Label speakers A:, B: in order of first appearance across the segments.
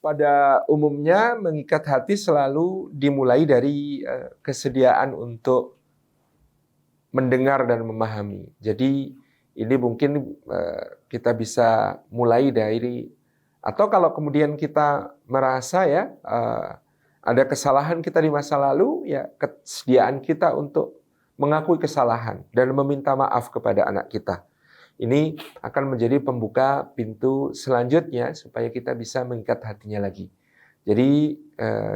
A: pada umumnya mengikat hati selalu dimulai dari kesediaan untuk mendengar dan memahami. Jadi ini mungkin kita bisa mulai dari, atau kalau kemudian kita merasa ya ada kesalahan kita di masa lalu, ya kesediaan kita untuk mengakui kesalahan dan meminta maaf kepada anak kita. Ini akan menjadi pembuka pintu selanjutnya supaya kita bisa mengikat hatinya lagi. Jadi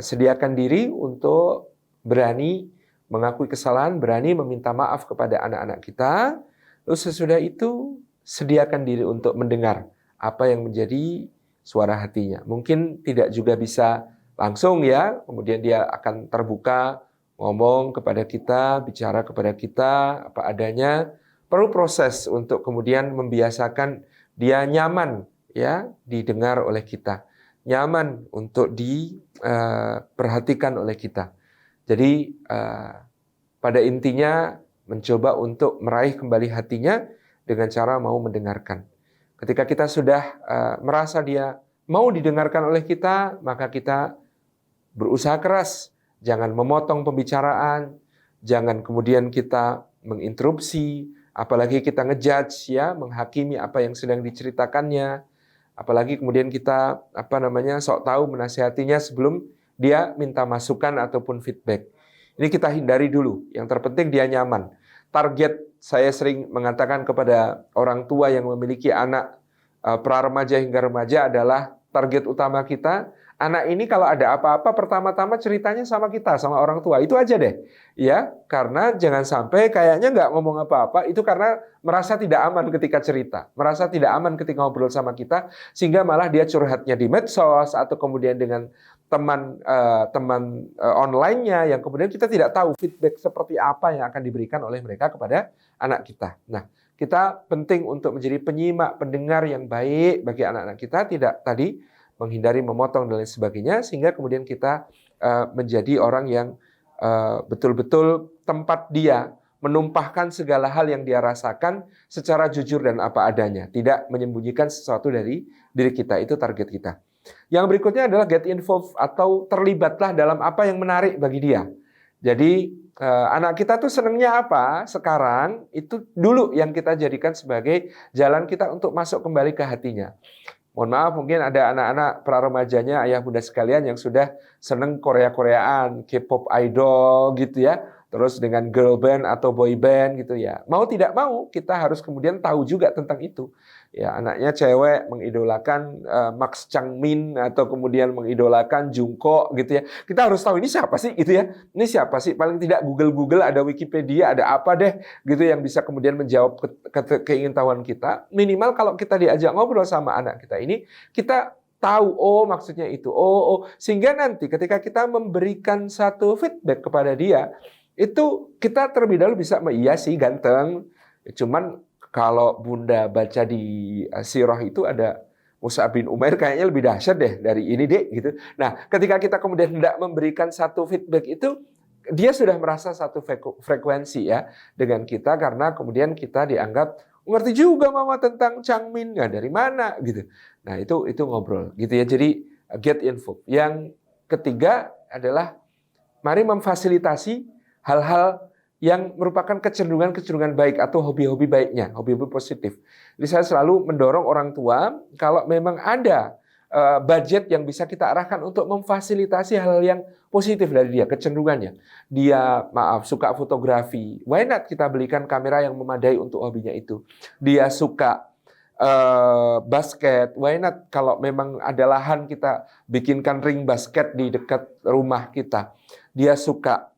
A: sediakan diri untuk berani mengakui kesalahan, berani meminta maaf kepada anak-anak kita. Lalu sesudah itu sediakan diri untuk mendengar apa yang menjadi suara hatinya. Mungkin tidak juga bisa langsung ya, kemudian dia akan terbuka ngomong kepada kita, bicara kepada kita apa adanya. Perlu proses untuk kemudian membiasakan dia nyaman ya didengar oleh kita, nyaman untuk diperhatikan oleh kita. Jadi pada intinya mencoba untuk meraih kembali hatinya dengan cara mau mendengarkan. Ketika kita sudah merasa dia mau didengarkan oleh kita, maka kita berusaha keras, jangan memotong pembicaraan, jangan kemudian kita menginterupsi, apalagi kita ngejudge ya, menghakimi apa yang sedang diceritakannya, apalagi kemudian kita sok tahu menasihatinya sebelum dia minta masukan ataupun feedback. Ini kita hindari dulu. Yang terpenting dia nyaman. Target saya sering mengatakan kepada orang tua yang memiliki anak pra-remaja hingga remaja adalah target utama kita. Anak ini kalau ada apa-apa pertama-tama ceritanya sama kita, sama orang tua. Itu aja deh. Ya, karena jangan sampai kayaknya nggak ngomong apa-apa, itu karena merasa tidak aman ketika cerita. Merasa tidak aman ketika ngobrol sama kita, sehingga malah dia curhatnya di medsos, atau kemudian dengan teman online-nya, yang kemudian kita tidak tahu feedback seperti apa yang akan diberikan oleh mereka kepada anak kita. Nah, kita penting untuk menjadi penyimak, pendengar yang baik bagi anak-anak kita, tidak tadi menghindari memotong dan lain sebagainya, sehingga kemudian kita menjadi orang yang betul-betul tempat dia menumpahkan segala hal yang dia rasakan secara jujur dan apa adanya, tidak menyembunyikan sesuatu dari diri kita. Itu target kita. Yang berikutnya adalah get involved atau terlibatlah dalam apa yang menarik bagi dia. Jadi anak kita tuh senangnya apa sekarang, itu dulu yang kita jadikan sebagai jalan kita untuk masuk kembali ke hatinya. Mohon maaf, mungkin ada anak-anak pra-remajanya, ayah bunda sekalian yang sudah seneng Korea-Koreaan, K-pop idol gitu ya, terus dengan girl band atau boy band gitu ya. Mau tidak mau, kita harus kemudian tahu juga tentang itu. Ya, anaknya cewek mengidolakan Max Changmin atau kemudian mengidolakan Jungkook gitu ya. Kita harus tahu ini siapa sih gitu ya. Ini siapa sih? Paling tidak Google ada Wikipedia, ada apa deh gitu yang bisa kemudian menjawab keingintahuan kita. Minimal kalau kita diajak ngobrol sama anak kita ini, kita tahu oh maksudnya itu. Sehingga nanti ketika kita memberikan satu feedback kepada dia, itu kita terlebih dahulu bisa iya sih ganteng. Cuman kalau bunda baca di sirah itu ada Mus'ab bin Umair kayaknya lebih dahsyat deh dari ini deh gitu. Nah, ketika kita kemudian tidak memberikan satu feedback itu, dia sudah merasa satu frekuensi ya dengan kita, karena kemudian kita dianggap ngerti juga mama tentang Changmin, nggak dari mana gitu. Nah, itu ngobrol gitu ya. Jadi get info. Yang ketiga adalah mari memfasilitasi hal-hal yang merupakan kecenderungan-kecenderungan baik atau hobi-hobi baiknya, hobi-hobi positif. Jadi saya selalu mendorong orang tua, kalau memang ada budget yang bisa kita arahkan untuk memfasilitasi hal yang positif dari dia, kecenderungannya. Dia suka fotografi, why not kita belikan kamera yang memadai untuk hobinya itu. Dia suka basket, why not kalau memang ada lahan kita bikinkan ring basket di dekat rumah kita. Dia suka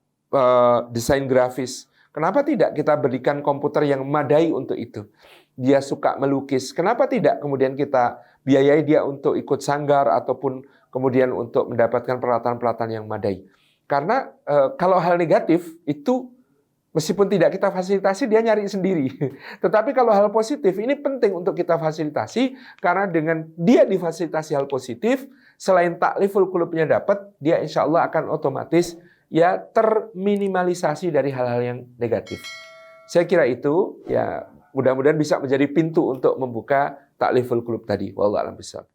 A: desain grafis. Kenapa tidak kita berikan komputer yang memadai untuk itu? Dia suka melukis. Kenapa tidak kemudian kita biayai dia untuk ikut sanggar ataupun kemudian untuk mendapatkan peralatan-peralatan yang memadai? Karena kalau hal negatif itu meskipun tidak kita fasilitasi, dia nyari sendiri. Tetapi kalau hal positif, ini penting untuk kita fasilitasi, karena dengan dia difasilitasi hal positif, selain takliful qulubnya dapat, dia insya Allah akan otomatis ya terminimalisasi dari hal-hal yang negatif. Saya kira itu ya mudah-mudahan bisa menjadi pintu untuk membuka takliful qulub tadi. Wallahu a'lam bishawab.